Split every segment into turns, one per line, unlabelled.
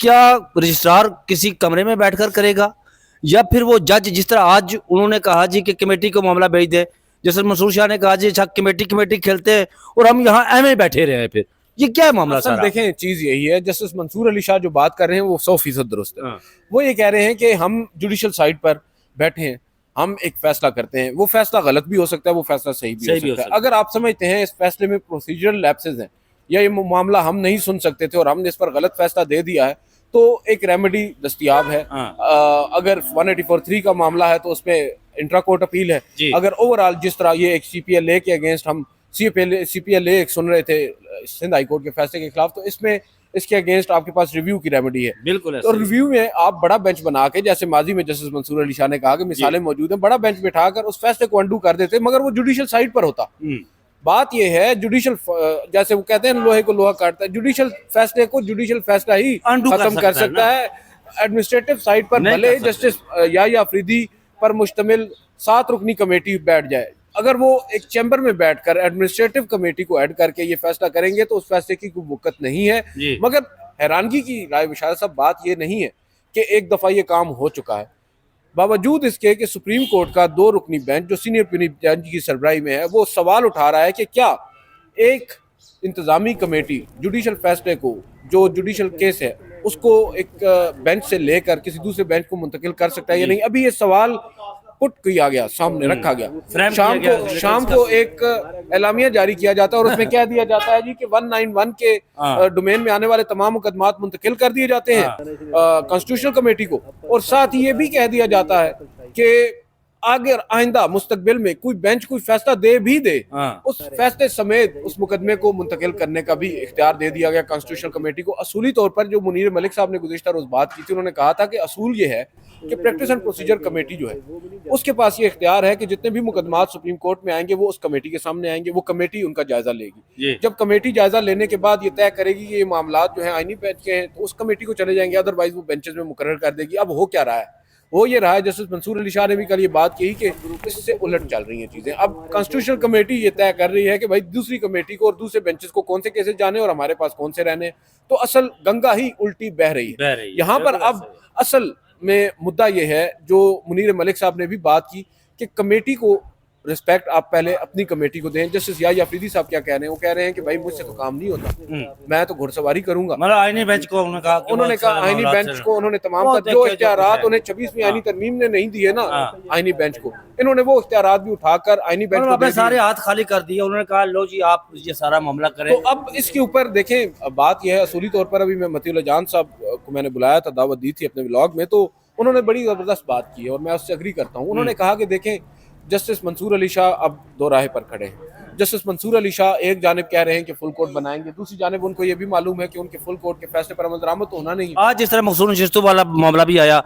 کیا رجسٹرار کسی کمرے میں بیٹھ کر کرے گا یا پھر وہ جج جس طرح آج انہوں نے کہا جی کہ کمیٹی کو معاملہ بھیج دے, جیسے منصور شاہ نے کہا جی اچھا کمیٹی کھیلتے ہیں اور ہم یہاں ایم بیٹھے رہے ہیں, پھر یہ کیا ہے معاملہ
اصل
سارا؟
دیکھیں چیز یہی ہے, جسٹس منصور علی شاہ جو بات کر رہے ہیں وہ 100% درست ہے.
ہاں.
وہ یہ کہہ رہے ہیں کہ ہم جوڈیشل سائٹ پر بیٹھے ہیں, ہم ایک فیصلہ کرتے ہیں, وہ فیصلہ غلط بھی ہو سکتا ہے, وہ فیصلہ صحیح بھی ہو سکتا ہے. اگر آپ سمجھتے ہیں اس فیصلے میں پروسیجرل لیپسز ہیں یا یہ معاملہ ہم نہیں سن سکتے تھے اور ہم نے اس پر غلط فیصلہ دے دیا ہے, تو ایک ریمیڈی دستیاب ہے. اگر 184(3) کا معاملہ ہے تو اس میں انٹرا کورٹ اپیل ہے. اگر اوور آل جس طرح یہ ایک سی پی ایل اے کے اگینسٹ ہم سی پی ایل اے سن رہے تھے سندھ ہائی کورٹ کے فیصلے کے خلاف, تو اس میں اس کے اگینسٹ آپ کے پاس ریویو کی ریمیڈی ہے.
بالکل.
اور ریویو میں آپ بڑا بینچ بنا کے, جیسے ماضی میں جسٹس منصور علی شاہ نے کہا کہ مثالیں موجود ہیں, بڑا بینچ بٹھا کر اس فیصلے کو انڈو کر دیتے, مگر وہ جوڈیشل سائٹ پر ہوتا. بات یہ ہے جوڈیشل, جیسے وہ کہتے ہیں لوہے کو لوہا کاٹتا ہے, جوڈیشل فیصلے کو جوڈیشل فیصلہ ہی ختم کر سکتا ہے. ایڈمنسٹریٹو سائٹ پر بھلے جسٹس یا افریدی پر مشتمل 7 رکنی کمیٹی بیٹھ جائے, اگر وہ ایک چیمبر میں بیٹھ کر ایڈمنسٹریٹو کمیٹی کو ایڈ کر کے یہ فیصلہ کریں گے تو اس فیصلے کی کوئی وقت نہیں ہے. مگر حیرانگی کی رائے بشارت صاحب بات یہ نہیں ہے کہ ایک دفعہ یہ کام ہو چکا ہے, باوجود اس کے کہ سپریم کورٹ کا 2 رکنی بینچ جو سینئر پنی جج کی سربراہی میں ہے, وہ سوال اٹھا رہا ہے کہ کیا ایک انتظامی کمیٹی جوڈیشل فیصلے کو, جو جوڈیشل کیس ہے اس کو ایک بینچ سے لے کر کسی دوسرے بینچ کو منتقل کر سکتا ہے یا نہیں. ابھی یہ سوال پٹ کیا گیا, سامنے رکھا گیا. شام کو ایک اعلامیہ جاری کیا جاتا ہے اور اس میں کہہ دیا جاتا ہے جی کہ 191 کے ڈومین میں آنے والے تمام مقدمات منتقل کر دیے جاتے ہیں کانسٹیٹیوشنل کمیٹی کو, اور ساتھ ہی یہ بھی کہہ دیا جاتا ہے کہ اگر آئندہ مستقبل میں کوئی بینچ کوئی فیصلہ دے بھی دے, اس فیصلے سمیت اس مقدمے کو منتقل کرنے کا بھی اختیار دے دیا گیا کانسٹیٹیوشنل کمیٹی کو. اصولی طور پر جو منیر ملک صاحب نے گزشتہ روز بات کی تھی, انہوں نے کہا تھا کہ اصول یہ ہے کہ پریکٹس اینڈ پروسیجر کمیٹی جو ہے اس کے پاس یہ اختیار ہے کہ جتنے بھی مقدمات سپریم کورٹ میں آئیں گے وہ اس کمیٹی کے سامنے آئیں گے, وہ کمیٹی ان کا جائزہ لے گی. جب کمیٹی جائزہ لینے کے بعد یہ طے کرے گی کہ یہ معاملات جو ہیں آئینی بینچ کے ہیں, تو اس کمیٹی کو چلے جائیں گے, ادروائز وہ بینچز میں مقرر کر دے گی. اب ہو کیا رہا ہے, وہ یہ رہا ہے, جسٹس منصور علی شاہ نے بھی کل یہ بات کی کہ اس سے الٹ چل رہی ہیں چیزیں. اب کانسٹیٹیوشنل کمیٹی یہ طے کر رہی ہے کہ بھائی دوسری کمیٹی کو اور دوسرے بینچز کو کون سے کیسز جانے اور ہمارے پاس کون سے رہنے, تو اصل گنگا ہی الٹی بہ رہی ہے یہاں پر. اب اصل میں مدعا یہ ہے جو منیر ملک صاحب نے بھی بات کی کہ کمیٹی کو رسپیکٹ آپ پہلے اپنی کمیٹی کو دیں. جسٹس یا افریدی صاحب کیا کہہ رہے ہیں, وہ کہہ رہے ہیں کہ بھائی مجھ سے تو کام نہیں ہوتا, میں تو گھڑ سواری کروں گا.
مطلب آئینی بینچ کو
انہوں نے کہا آئینی بینچ کو انہوں نے تمام جو اختیارات انہیں 26ویں آئینی ترمیم نے نہیں دیے نا آئینی بینچ کو, انہوں نے وہ اختیارات بھی اٹھا کر آئینی بینچ کو
اپنے سارے ہاتھ خالی کر دیے. انہوں نے کہا لو جی آپ یہ سارا معاملہ کریں.
تو اب اس کے اوپر دیکھیں بات یہ ہے, اصولی طور پر ابھی میں متی اللہ جان صاحب کو میں نے بلایا تھا, دعوت دی تھی اپنے ولاگ میں, تو انہوں نے بڑی زبردست بات کی ہے اور میں اس سے اگری کرتا ہوں. انہوں نے کہا کہ دیکھیں جسٹس منصور علی شاہ اب دو راہ پر کھڑے ہیں. جسٹس منصور علی شاہ ایک جانب کہہ رہے ہیں کہ فل کورٹ بنائیں گے, دوسری جانب ان کو یہ بھی معلوم ہے کہ ان کے فل کورٹ کے فیصلے پر عمل درآمد تو ہونا نہیں.
آج جس طرح مقصود نشستوں والا معاملہ بھی آیا,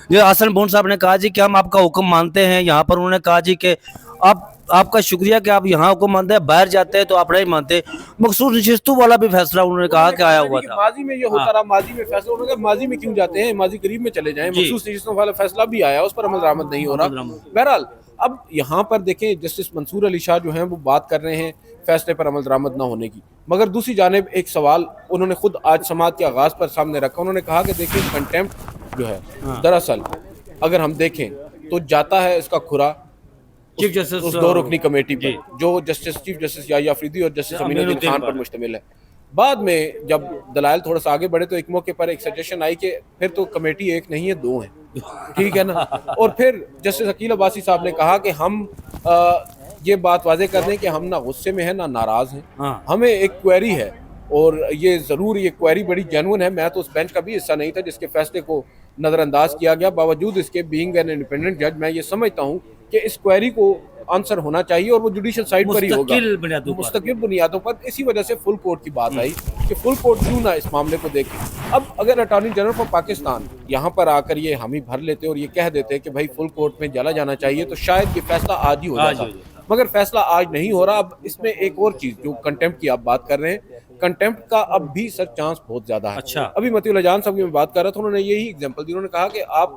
یہ حسن بون صاحب نے کہا جی کہ ہم آپ کا حکم مانتے ہیں یہاں پر. انہوں نے کہا جی کہ آپ کا شکریہ کہ آپ یہاں حکم مانتے ہیں, باہر جاتے ہیں تو آپ نہیں مانتے. مقصود نشستوں والا بھی فیصلہ انہوں نے کہا کہ آیا ہوا تھا.
ماضی میں یہ ہوتا رہا, ماضی میں فیصلہ, انہوں نے کہا ماضی میں کیوں جاتے ہیں, ماضی قریب میں چلے جائیں. مخصوص نشستوں والا فیصلہ بھی آیا, اس پر عمل درآمد نہیں ہو رہا. بہرحال اب یہاں پر دیکھیں جسٹس منصور علی شاہ جو ہیں وہ بات کر رہے ہیں فیصلے پر عمل درآمد نہ ہونے کی, مگر دوسری جانب ایک سوال انہوں نے خود آج سماعت کے آغاز پر سامنے رکھا. انہوں نے کہا کہ دیکھیں کنٹیمپٹ جو ہے دراصل اگر ہم دیکھیں تو جاتا ہے اس کا کھرا
چیف جسٹس
اس 2 رکنی کمیٹی پر جو جسٹس چیف جسٹس یا افریدی اور جسٹس امین الدین خان پر مشتمل ہے. بعد میں جب دلائل تھوڑا سا آگے بڑھے تو ایک موقع پر ایک سجیشن آئی کہ پھر تو کمیٹی ایک نہیں ہے 2 ہیں, ٹھیک ہے نا. اور پھر جسٹس عقیل عباسی صاحب نے کہا کہ ہم یہ بات واضح کر دیں کہ ہم نہ غصے میں ہیں نہ ناراض ہیں, ہمیں ایک کوئری ہے اور یہ ضرور یہ کوئری بڑی جینون ہے. میں تو اس بینچ کا بھی حصہ نہیں تھا جس کے فیصلے کو نظر انداز کیا گیا. باوجود اس کے بینگ این انڈیپینڈنٹ جج میں یہ سمجھتا ہوں کہ اس کوئری کو آنسر ہونا چاہیے اور وہ جوڈیشل سائٹ پر ہی ہوگا مستقل بنیادوں پر. اسی وجہ سے فل کورٹ کی بات آئی کہ فل کورٹ کیوں نہ اس معاملے کو دیکھے. اب اگر اٹارنی جنرل آف پاکستان یہاں پر آ کر یہ حامی بھر لیتے اور یہ کہہ دیتے کہ بھائی فل کورٹ میں جلا جانا چاہیے تو شاید یہ فیصلہ آج ہی ہو جاتا, مگر فیصلہ آج نہیں ہو رہا. اب اس میں ایک اور چیز جو کنٹیمپٹ کی آپ بات کر رہے ہیں, کنٹیمپٹ کا اب بھی سر چانس بہت زیادہ ہے.
اچھا,
ابھی متی اللہ جان صاحب کی میں بات کر رہا تھا, انہوں نے یہی اگزامپل دی. انہوں نے کہا کہ آپ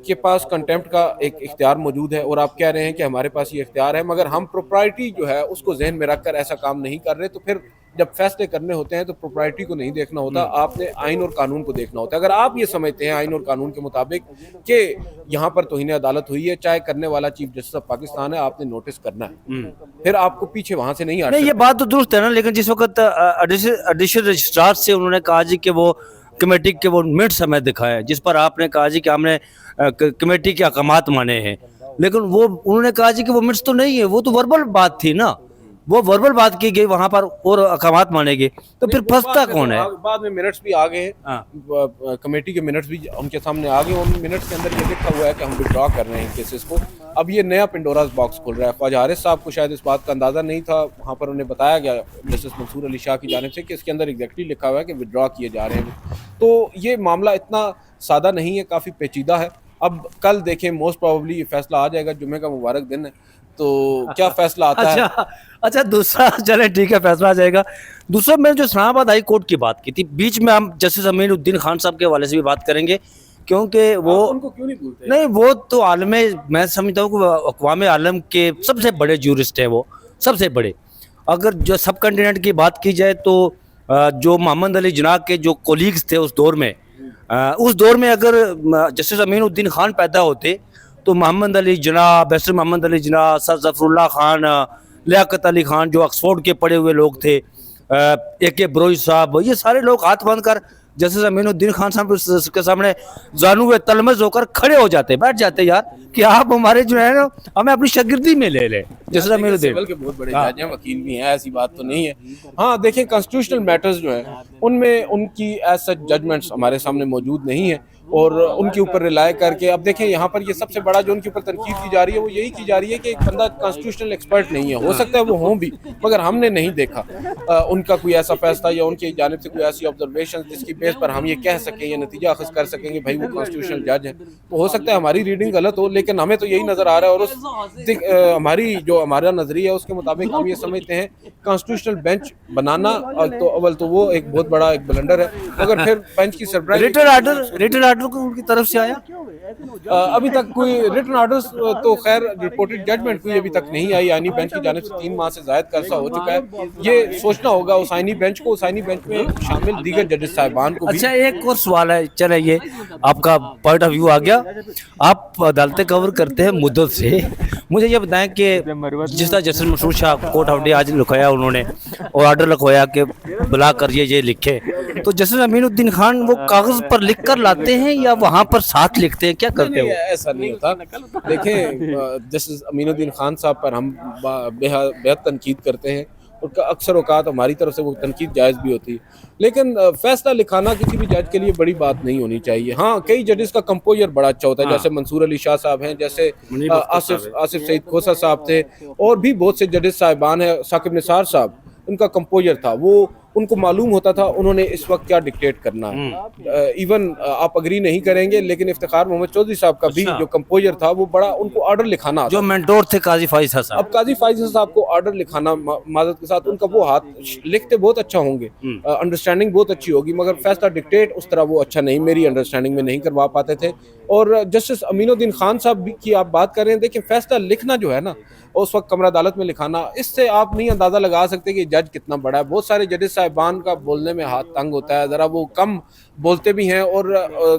کے پاس کنٹیمپٹ کا ایک اختیار موجود ہے اور آپ کہہ رہے ہیں کہ ہمارے پاس یہ اختیار ہے, مگر ہم پروپرائٹی جو ہے اس کو ذہن میں رکھ کر ایسا کام نہیں کر رہے, تو پھر جب فیصلے کرنے ہوتے ہیں تو پروپرائٹی کو نہیں دیکھنا ہوتا, آپ نے آئین اور قانون کو دیکھنا ہوتا ہے. اگر آپ یہ سمجھتے ہیں آئین اور قانون کے مطابق کہ یہاں پر توہین عدالت ہوئی ہے, چاہے کرنے والا چیف جسٹس آف پاکستان ہے, آپ نے نوٹس کرنا ہے, پھر آپ کو پیچھے وہاں سے نہیں
نہیں, یہ بات تو درست ہے نا, لیکن جس وقت ایڈیشنل رجسٹرار سے انہوں نے کہا جی کہ وہ کمیٹی کے وہ منٹس ہمیں دکھائے, جس پر آپ نے کہا جی کہ ہم نے کمیٹی کے احکامات مانے ہیں, لیکن وہ انہوں نے کہا جی کہ وہ منٹس تو نہیں ہے, وہ تو وربل بات تھی نا, وہ وربل بات کی گئی وہاں پر اور احکامات مانے گئے, تو پھر پھنستا کون ہے؟
بعد میں منٹس بھی آ گئے ہیں, کمیٹی کے منٹس بھی ان کے سامنے آ گئے, ان منٹس کے اندر یہ لکھا ہوا ہے کہ ہم وڈرا کر رہے ہیں کیسز کو. اب یہ نیا پنڈوراز باکس کھول رہا ہے. خواجہ حارث صاحب کو شاید اس بات کا اندازہ نہیں تھا, وہاں پر انہیں بتایا گیا جسٹس منصور علی شاہ کی جانب سے کہ اس کے اندر ایگزیکٹلی لکھا ہوا ہے کہ وڈرا کیے جا رہے ہیں. تو یہ معاملہ اتنا سادہ نہیں ہے, کافی پیچیدہ ہے. اب کل دیکھیں, موسٹ پروبلی یہ فیصلہ آ جائے گا, جمعے کا مبارک دن ہے, تو کیا فیصلہ آتا ہے.
اچھا دوسرا, چلے ٹھیک ہے, فیصلہ آ جائے گا. دوسرا میں جو اسلام آباد ہائی کورٹ کی بات کی تھی, بیچ میں ہم جسٹس امین الدین خان صاحب کے حوالے سے بھی بات کریں گے, کیونکہ وہ
ان کو کیوں نہیں بھولتے؟
نہیں, وہ تو عالم, میں سمجھتا ہوں کہ اقوام عالم کے سب سے بڑے جورسٹ ہیں, وہ سب سے بڑے. اگر جو سب کنٹیننٹ کی بات کی جائے تو جو محمد علی جناح کے جو کولیگز تھے اس دور میں اگر جسٹس امین الدین خان پیدا ہوتے تو محمد علی جناح, بیرسٹر محمد علی جناح, سر ظفر اللہ خان, لیاقت علی خان جو آکسفورڈ کے پڑھے ہوئے لوگ تھے, اے کے بروئی صاحب, یہ سارے لوگ ہاتھ باندھ کر جسٹس امین الدین خان صاحب کے سامنے زانو تلمذ ہو کر کھڑے ہو جاتے, بیٹھ جاتے, یار کہ آپ ہمارے جو ہے نا ہمیں اپنی شاگردی میں لے لیں. جسٹس امین الدین
کے بہت بڑے جج ہیں, وکیل بھی ہیں, ایسی بات تو نہیں ہے. ہاں دیکھیں, کانسٹیٹیوشنل میٹرز جو ہیں ان میں ان کی ایز سچ ججمنٹس ہمارے سامنے موجود نہیں ہیں, اور ان کے اوپر ریلائے کر کے. اب دیکھیں یہاں پر یہ سب سے بڑا جو ان کے اوپر تنقید کی جا رہی ہے وہ یہی کی جا رہی ہے کہ ایک بندہ کانسٹیٹیوشنل ایکسپرٹ نہیں ہے. ہو سکتا ہے وہ ہوں بھی, مگر ہم نے نہیں دیکھا ان کا کوئی ایسا فیصلہ یا ان کی جانب سے کوئی ایسی آبزرویشن جس کی بیس پر ہم یہ کہہ سکیں یا نتیجہ اخذ کر سکیں کہ بھائی وہ کانسٹیٹیوشنل جج ہیں. تو ہو سکتا ہے ہماری ریڈنگ غلط ہو, لیکن ہمیں تو یہی نظر آ رہا ہے, اور اس ہماری جو ہمارا نظریہ ہے اس کے مطابق ہم یہ سمجھتے ہیں کانسٹیٹیوشنل بینچ بنانا تو اول تو وہ ایک بہت بڑا ایک بلنڈر ہے, مگر پھر بینچ کی سربراہی
ریٹن آرڈر کو ان کی طرف سے آیا,
ابھی تک کوئی ریٹن آرڈرز تو خیر رپورٹڈ ججمنٹ کوئی ابھی تک نہیں آئی. آئینی بینچ کی جانب سے 3 ماہ سے زائد کا عرصہ ہو چکا ہے. یہ سوچنا ہوگا اس آئینی بینچ کو, اس آئینی بینچ میں شامل دیگر ججز صاحبان کو بھی.
اچھا ایک اور سوال ہے, چلے یہ آپ کا پوائنٹ آف ویو آ گیا, آپ عدالتیں کور کرتے ہیں مدت سے, مجھے یہ بتائیں کہ جس طرح justice Masood Shah court of day آج لکھوایا انہوں نے, اور آرڈر لکھوایا کہ بلا کر یہ لکھے, تو جسٹس امین الدین خان وہ کاغذ پر لکھ کر لاتے ہیں یا وہاں پر ساتھ لکھتے ہیں, کیا کرتے ہیں؟
ایسا نہیں ہوتا. دیکھیں جسٹس امین الدین خان صاحب پر ہم بہت تنقید کرتے ہیں, اور اکثر اوقات ہماری طرف سے وہ تنقید جائز بھی ہوتی ہے, لیکن فیصلہ لکھانا کسی بھی جج کے لیے بڑی بات نہیں ہونی چاہیے. ہاں کئی ججز کا کمپوزر بڑا اچھا ہوتا ہے, جیسے منصور علی شاہ صاحب ہیں, جیسے آصف سعید کھوسا صاحب تھے, اور بھی بہت سے ججز صاحبان ہیں. ثاقب نثار صاحب ان کا کمپوزر تھا, وہ ان کو معلوم ہوتا تھا انہوں نے اس وقت کیا ڈکٹیٹ کرنا ہے. ایون آپ اگری نہیں کریں گے, لیکن افتخار محمد چودھری صاحب کا بھی جو کمپوزر تھا وہ بڑا, ان کو آرڈر لکھانا
جو مینٹور تھے قاضی فائز صاحب.
اب قاضی فائز صاحب کو آرڈر لکھانا معذرت کے ساتھ, ان کا وہ ہاتھ لکھتے بہت اچھا ہوں گے, انڈرسٹینڈنگ بہت اچھی ہوگی, مگر فیصلہ ڈکٹیٹ اس طرح وہ اچھا نہیں, میری انڈرسٹینڈنگ میں نہیں کروا پاتے تھے. اور جسٹس امین الدین خان صاحب کی آپ بات کر رہے ہیں, دیکھیں فیصلہ لکھنا جو ہے نا, اس وقت کمرہ عدالت میں لکھانا, اس سے آپ نہیں اندازہ لگا سکتے کہ جج کتنا بڑا ہے. بہت سارے ججز صاحبان کا بولنے میں ہاتھ تنگ ہوتا ہے, ذرا وہ کم بولتے بھی ہیں, اور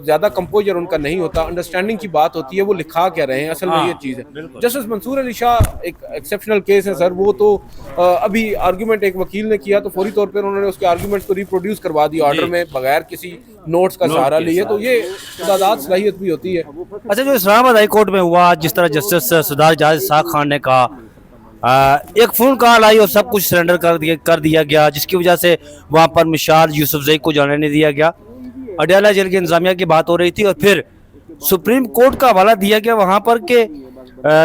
زیادہ کمپوزر ان کا نہیں ہوتا, انڈرسٹینڈنگ کی بات ہوتی ہے وہ لکھا کیا رہے ہیں, اصل میں یہ چیز ہے. جسٹس منصور علی شاہ ایک ایکسیپشنل کیس ہے سر, وہ تو ابھی آرگیومنٹ ایک وکیل نے کیا تو فوری طور پر انہوں نے اس کے آرگیومنٹ کو ریپروڈیوس کروا دیا آرڈر میں بغیر کسی نوٹس کا سہارا لیے, تو یہ تعداد صلاحیت بھی ہوتی ہے.
اچھا جو اسلام آباد ہائی کورٹ میں ہوا, جس طرح جسٹس سردار جاوید اسحاق خان نے کہا, ایک فون کال آئی اور سب کچھ سرنڈر کر دیا گیا, جس کی وجہ سے وہاں پر مشال یوسفزئی کو جانے نہیں دیا گیا. اڈیالہ جیل کی انتظامیہ کی بات ہو رہی تھی, اور پھر سپریم کورٹ کا حوالہ دیا گیا وہاں پر کہ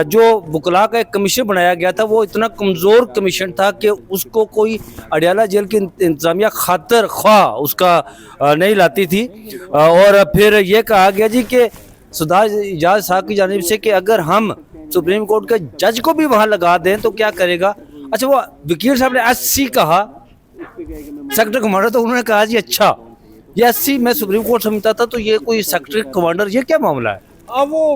جو وکلاء کا ایک کمیشن بنایا گیا تھا وہ اتنا کمزور کمیشن تھا کہ اس کو کوئی اڈیالہ جیل کی انتظامیہ خاطر خواہ اس کا نہیں لاتی تھی. اور پھر یہ کہا گیا جی کہ سردار جاوید صاحب کی جانب سے کہ اگر ہم سپریم کورٹ کے جج کو بھی وہاں لگا دیں تو کیا کرے گا. اچھا وہ وکیل صاحب نے ایس سی کہا, سیکٹر کمانڈر, تو انہوں نے کہا جی اچھا یہ ایس سی میں سپریم کورٹ سمجھتا تھا, تو یہ کوئی سیکٹر کمانڈر, یہ کیا معاملہ ہے؟
وہ